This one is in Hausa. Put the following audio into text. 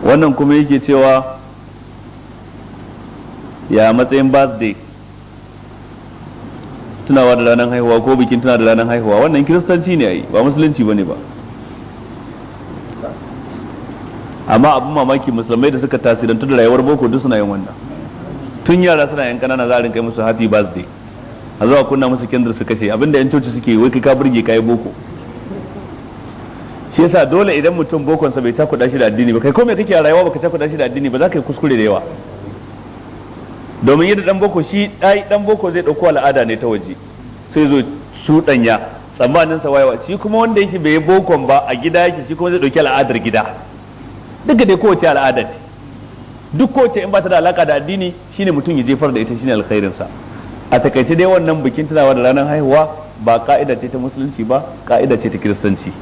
wannan kuma yake cewa ya matsayin birthday tunawa da ranar haihuwa ko bikin tuna da ranar haihuwa, wannan kiristanci ne ai ba musulunci bane ba. Amma abin mamaki musulmai da suka tasirantu da rayuwar boko duk suna yin wannan. Tun yara suna yan kanana za a rinka musu happy birthday, a zuwa kunna musu kendir su kashe, abinda yan coci suke wai kai ka burge kai boko. Shi yasa dole idan mutum bokon sa bai cakuɗa shi da addini ba, kai ko me kake a rayuwa baka cakuɗa shi da addini ba za ka yi kuskure da yawa. Domin yadda dan boko shi dan boko zai dauko al'ada ne ta waje sai zo cuɗanya tsammanin sa wayewa, shi kuma wanda yake bai bokon ba a gida yake shi kuma zai dauki al'adar gida. Duka dai kowace al'ada ce, duk kowace in ba ta da alaka da addini shine mutum ya jefar da ita shine alkhairin sa. A takaice dai wannan bikin tunawa da ranar haihuwa ba ka'ida ce ta musulunci ba, ka'ida ce ta kiristanci.